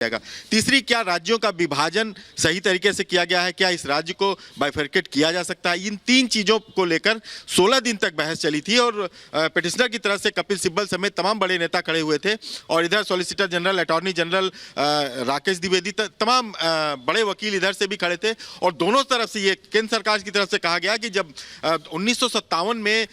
जाएगा। तीसरी, क्या राज्यों का विभाजन सही तरीके से किया गया है, क्या इस राज्य को बाइफरकेट किया जा सकता है। इन तीन चीजों को लेकर 16 दिन तक बहस चली थी और पिटिशनर की तरफ से कपिल सिब्बल समेत तमाम बड़े नेता खड़े हुए थे और इधर solicitor general, attorney general Rakesh Dwivedi, तमाम बड़े वकील इधर से भी खड़े थे और दोनों तरफ से ये केंद्र सरकार की तरफ से कहा गया कि जब 1957 में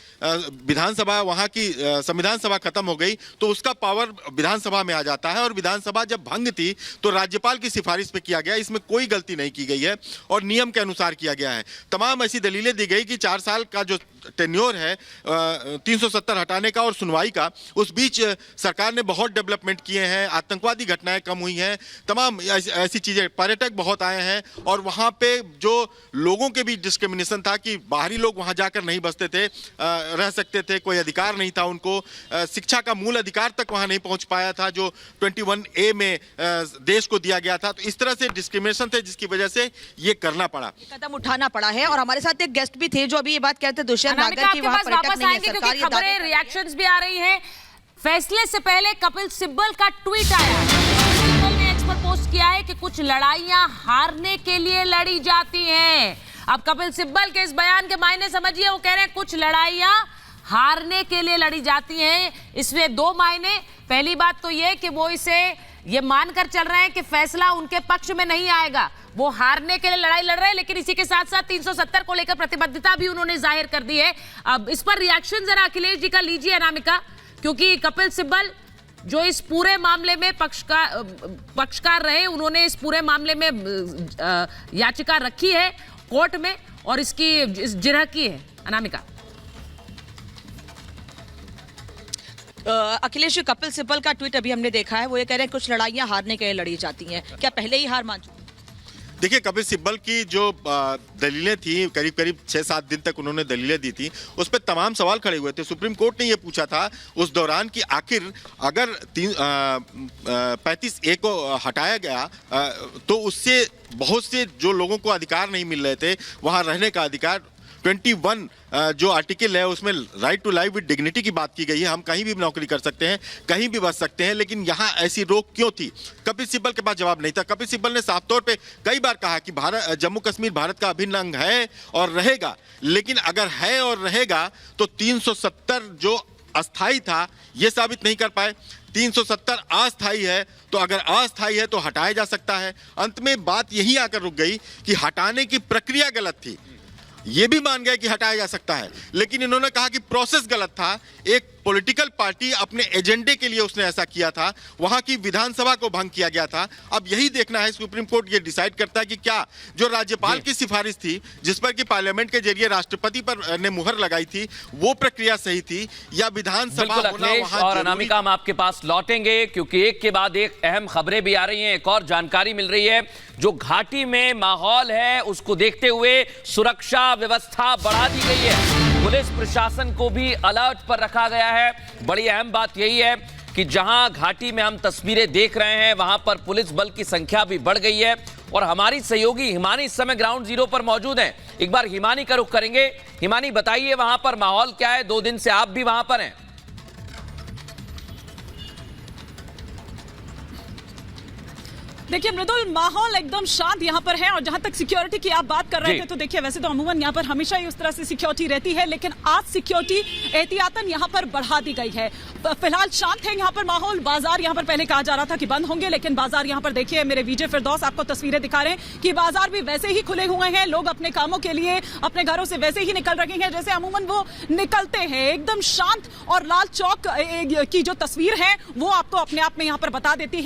विधानसभा, वहां की संविधान सभा खत्म हो गई तो उसका पावर विधानसभा में आ जाता है और विधानसभा जब भंग थी तो राज्यपाल की सिफारिश पे किया गया। इसमें कोई गलती नहीं की गई है और नियम के अनुसार किया गया है। तमाम ऐसी दलीलें दी गई कि 4 साल का जो टेन्योर है 370 हटाने का और सुनवाई का, उस बीच सरकार ने बहुत डेवलपमेंट किए हैं, आतंकवादी घटनाएं कम हुई हैं, तमाम ऐसी चीजें, पर्यटक बहुत आए हैं और वहां पे जो लोगों के बीच डिस्क्रिमिनेशन था कि बाहरी लोग वहां जाकर नहीं बसते थे, रह सकते थे, कोई अधिकार नहीं था उनको, शिक्षा का मूल अधिकार तक वहां नहीं पहुंच पाया था जो 21A में देश को दिया गया था। तो इस तरह से डिस्क्रिमिनेशन थे जिसकी वजह से ये करना पड़ा, कदम उठाना पड़ा है। और हमारे साथ एक गेस्ट भी थे जो अभी ये बात कहते थे, दुष्यंत नागर, की वहां पर्यटक नहीं है, सरकारी खबरें, रिएक्शंस भी आ रही हैं। फैसले से पहले कपिल सिब्बल का ट्वीट आया। सिब्बल ने एक्स पर पोस्ट किया है कि कुछ लड़ाइयां हारने के लिए लड़ी जाती हैं। अब कपिल सिब्बल के इस बयान के मायने समझिए, वो कह रहे हैं कुछ लड़ाइयां हारने के लिए लड़ी जाती हैं। इसमें 2 मायने। पहली बात तो ये कि वो इसे ये मानकर चल रहे हैं कि फैसला उनके पक्ष में नहीं आएगा, वो हारने के लिए लड़ाई लड़ रहे हैं, लेकिन इसी के साथ साथ 370 को लेकर प्रतिबद्धता भी उन्होंने जाहिर कर दी है। अब इस पर रिएक्शन जरा अखिलेश जी का लीजिए अनामिका, क्योंकि कपिल सिब्बल जो इस पूरे मामले में पक्षकार रहे, उन्होंने इस पूरे मामले में याचिका रखी है कोर्ट में और इसकी जिरह की है। अनामिका। अखिलेश, कपिल सिब्बल का ट्वीट अभी हमने देखा है, वो ये कह रहे हैं कुछ लड़ाइयां हारने के लिए लड़ी जाती हैं। क्या पहले ही हार मान चुके? देखिए, कपिल सिब्बल की जो दलीलें थी, करीब करीब 6-7 दिन तक उन्होंने दलीलें दी थी, उस पर तमाम सवाल खड़े हुए थे। सुप्रीम कोर्ट ने ये पूछा था उस दौरान कि आखिर अगर 35A को हटाया गया तो उससे बहुत से जो लोगों को अधिकार नहीं मिल रहे थे, वहां रहने का अधिकार, 21 जो आर्टिकल है उसमें right to life with dignity की बात की गई है। हम कहीं भी नौकरी कर सकते हैं, कहीं भी बच सकते हैं, लेकिन यहाँ ऐसी रोक क्यों थी? कपिल सिब्बल के पास जवाब नहीं था। कपिल सिब्बल ने साफ तौर पे कई बार कहा कि जम्मू कश्मीर भारत का अभिन्न अंग है और रहेगा, लेकिन अगर है और रहेगा तो 370 जो अस्थाई था ये साबित नहीं कर पाए। 370 अस्थाई है, तो अगर अस्थाई है तो हटाया जा सकता है। अंत में बात यही आकर रुक गई कि हटाने की प्रक्रिया गलत थी। ये भी मान गए कि हटाया जा सकता है, लेकिन इन्होंने कहा कि प्रोसेस गलत था। एक पॉलिटिकल पार्टी अपने एजेंडे के लिए उसने ऐसा किया था, वहां की विधानसभा को भंग किया गया था। अब यही देखना है, सुप्रीम कोर्ट ये डिसाइड करता है कि क्या जो राज्यपाल की सिफारिश थी, जिस पर कि पार्लियामेंट के जरिए राष्ट्रपति पर ने मुहर लगाई थी, वो प्रक्रिया सही थी या विधानसभा होना वहां। और अनामिका, हम आपके पास लौटेंगे क्योंकि एक के बाद एक अहम खबरें भी आ रही हैं। एक और जानकारी मिल रही है, जो घाटी में माहौल है उसको देखते हुए सुरक्षा व्यवस्था बढ़ा दी गई है। पुलिस प्रशासन को भी अलर्ट पर रखा गया है। बड़ी अहम बात यही है कि जहां घाटी में हम तस्वीरें देख रहे हैं, वहां पर पुलिस बल की संख्या भी बढ़ गई है और हमारी सहयोगी हिमानी इस समय ग्राउंड जीरो पर मौजूद हैं। एक बार हिमानी का रुख करेंगे। हिमानी, बताइए वहां पर माहौल क्या है? 2 दिन से आप भी वहां पर हैं। देखिए मृदुल, माहौल एकदम शांत यहाँ पर है और जहां तक सिक्योरिटी की आप बात कर रहे थे, तो देखिए वैसे तो अमूमन यहाँ पर हमेशा ही उस तरह से सिक्योरिटी रहती है, लेकिन आज सिक्योरिटी एहतियातन यहाँ पर बढ़ा दी गई है। फिलहाल शांत है यहाँ पर माहौल। बाजार यहाँ पर पहले कहा जा रहा था कि बंद होंगे, लेकिन बाजार यहाँ पर देखिए, मेरे विजय फिरदौस आपको तस्वीरें दिखा रहे हैं कि बाजार भी वैसे ही खुले हुए हैं। लोग अपने कामों के लिए अपने घरों से वैसे ही निकल रहे हैं जैसे अमूमन वो निकलते हैं। एकदम शांत और लाल चौक की जो तस्वीर है वो आपको अपने आप में यहाँ पर बता देती है।